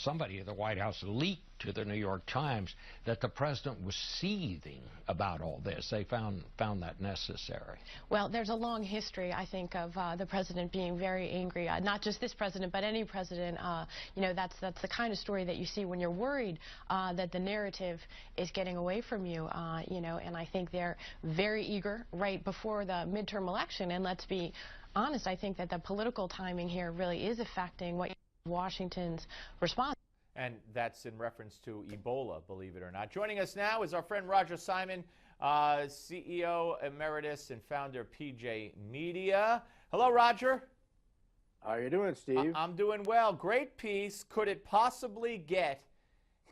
somebody at the White House leaked to the New York Times that the president was seething about all this. They found that necessary. Well, there's a long history, I think, of the president being very angry. Not just this president, but any president. You know, that's the kind of story that you see when you're worried that the narrative is getting away from you. You know, and I think they're very eager right before the midterm election. And let's be honest, I think that the political timing here really is affecting what Washington's response. And that's in reference to Ebola, believe it or not. Joining us now is our friend Roger Simon, CEO Emeritus and founder of PJ Media. Hello, Roger. How are you doing, Steve? I'm doing well. Great piece. Could it possibly get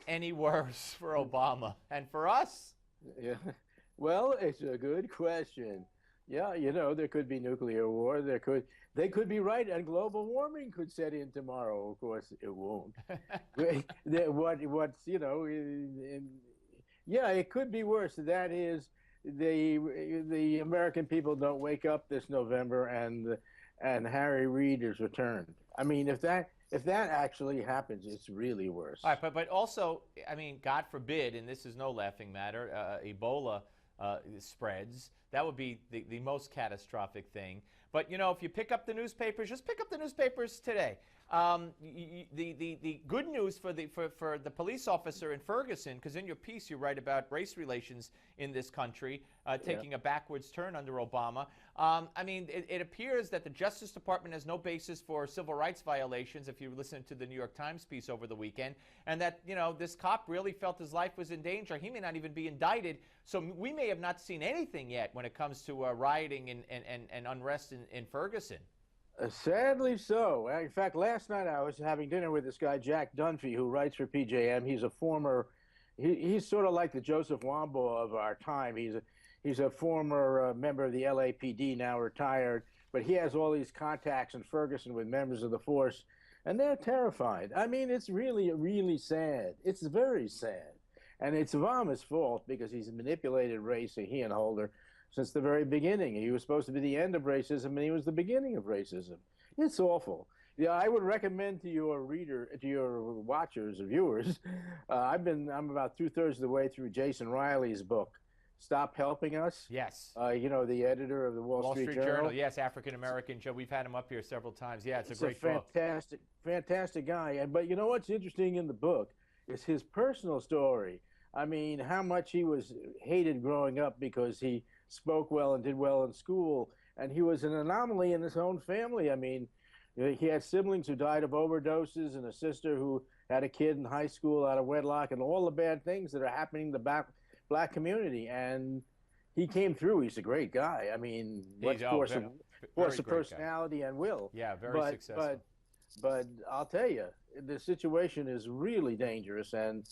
any worse for Obama and for us? Yeah. Well, it's a good question. Yeah, you know, there could be nuclear war. They could be right, and global warming could set in tomorrow. Of course, it won't. What's you know, yeah, it could be worse. That is, the American people don't wake up this November, and Harry Reid is returned. I mean, if that actually happens, it's really worse. All right, but also, I mean, God forbid, and this is no laughing matter, Ebola spreads. That would be the most catastrophic thing. But, you know, if you pick up the newspapers, just pick up the newspapers today. The good news for the police officer in Ferguson, because in your piece you write about race relations in this country taking a backwards turn under Obama. I mean, it appears that the Justice Department has no basis for civil rights violations, if you listen to the New York Times piece over the weekend, and that, you know, this cop really felt his life was in danger. He may not even be indicted, so we may have not seen anything yet when it comes to rioting and unrest in Ferguson. Sadly so. In fact, last night I was having dinner with this guy, Jack Dunphy, who writes for PJM. He's a former, he's sort of like the Joseph Wambaugh of our time. He's a former member of the LAPD, now retired, but he has all these contacts in Ferguson with members of the force, and they're terrified. I mean, it's really, really sad. It's very sad. And it's Obama's fault because he's manipulated race, he and Holder, since the very beginning. He was supposed to be the end of racism, and he was the beginning of racism. It's awful. Yeah, I would recommend to your watchers or viewers, I'm about 2/3 of the way through Jason Riley's book, Stop Helping Us. Yes. You know, the editor of the Wall Street Journal. Yes, African-American. Joe, we've had him up here several times. Yeah, it's a great book. Fantastic guy. But you know what's interesting in the book is his personal story. I mean, how much he was hated growing up because he spoke well and did well in school, and he was an anomaly in his own family. I mean, he had siblings who died of overdoses and a sister who had a kid in high school out of wedlock, and all the bad things that are happening in the black community. And he came through. He's a great guy. I mean, force of personality and will. Yeah, very successful. But I'll tell you, the situation is really dangerous, and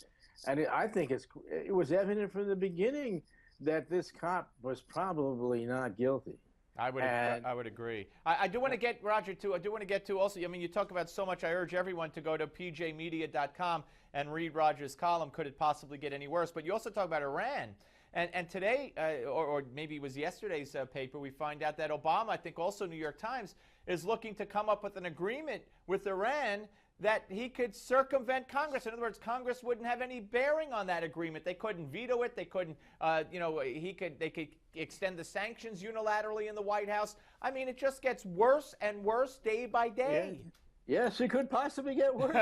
I think it was evident from the beginning that this cop was probably not guilty. I would agree. I do want to get, Roger, I do want to get to also, I mean, you talk about so much. I urge everyone to go to pjmedia.com and read Roger's column, Could It Possibly Get Any Worse? But you also talk about Iran. And today, or maybe it was yesterday's paper, we find out that Obama, I think also New York Times, is looking to come up with an agreement with Iran that he could circumvent Congress. In other words, Congress wouldn't have any bearing on that agreement. They couldn't veto it. They couldn't, you know, they could extend the sanctions unilaterally in the White House. I mean, it just gets worse and worse day by day. Yeah. Yes, it could possibly get worse.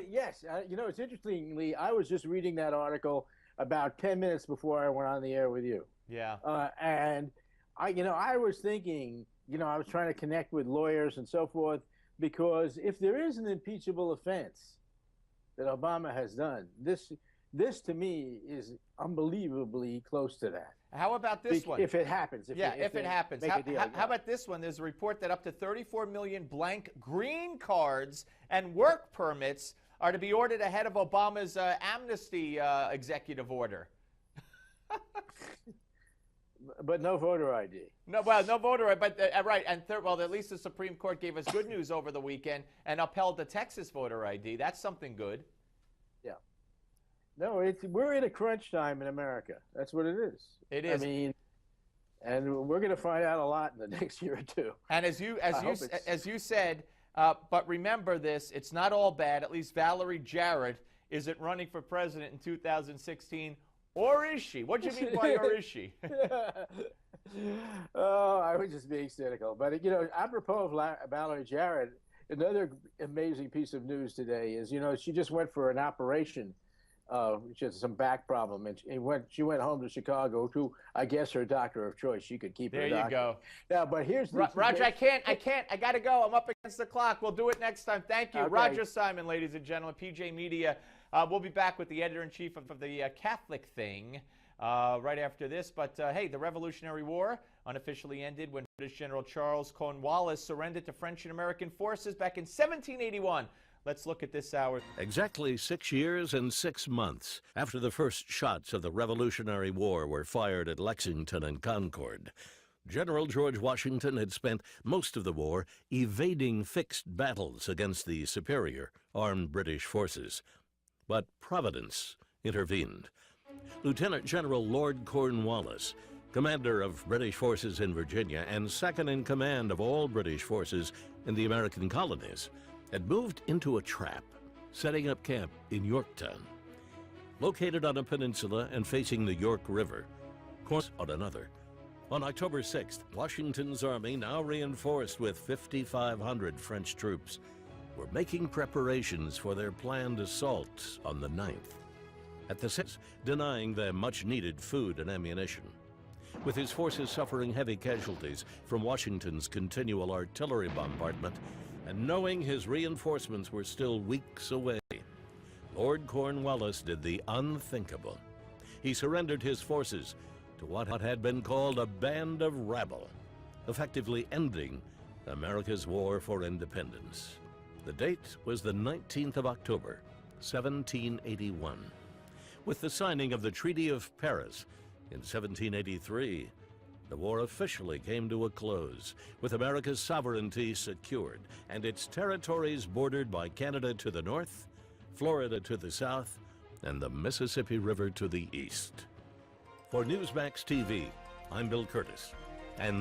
Yes, you know, it's interestingly, I was just reading that article about 10 minutes before I went on the air with you. Yeah. And I was thinking, you know, I was trying to connect with lawyers and so forth, because if there is an impeachable offense that Obama has done, this to me is unbelievably close to that. How about this one? If it happens. If it happens. How about this one? There's a report that up to 34 million blank green cards and work permits are to be ordered ahead of Obama's amnesty executive order. But no voter ID. No, well, no voter ID, but right. And well, at least the Supreme Court gave us good news over the weekend and upheld the Texas voter ID. That's something good. Yeah. No, we're in a crunch time in America. That's what it is. It is. I mean, and we're going to find out a lot in the next year or two. And as you said, But remember this, it's not all bad. At least Valerie Jarrett isn't running for president in 2016. Or is she? What do you mean by or is she? Oh, I was just being cynical. But, you know, apropos of Valerie Jarrett, another amazing piece of news today is, you know, she just went for an operation. She had some back problem, and she went home to Chicago to, I guess, her doctor of choice. She could keep her doctor. There you go. Now, but here's the Roger, I can't. I got to go. I'm up against the clock. We'll do it next time. Thank you. Okay. Roger Simon, ladies and gentlemen, PJ Media. We'll be back with the editor-in-chief of the Catholic Thing right after this. But, hey, the Revolutionary War unofficially ended when British General Charles Cornwallis surrendered to French and American forces back in 1781. Let's look at this hour. Exactly 6 years and 6 months after the first shots of the Revolutionary War were fired at Lexington and Concord, General George Washington had spent most of the war evading fixed battles against the superior armed British forces. But Providence intervened. Lieutenant General Lord Cornwallis, commander of British forces in Virginia and second in command of all British forces in the American colonies, had moved into a trap, setting up camp in Yorktown. Located on a peninsula and facing the York River, on another. On October 6th, Washington's army, now reinforced with 5,500 French troops, were making preparations for their planned assault on the 9th. At the 6th, denying them much-needed food and ammunition. With his forces suffering heavy casualties from Washington's continual artillery bombardment, and knowing his reinforcements were still weeks away, Lord Cornwallis did the unthinkable. He surrendered his forces to what had been called a band of rabble, effectively ending America's war for independence. The date was the 19th of October, 1781. With the signing of the Treaty of Paris in 1783, the war officially came to a close, with America's sovereignty secured and its territories bordered by Canada to the north, Florida to the south, and the Mississippi River to the east. For Newsmax TV, I'm Bill Curtis, and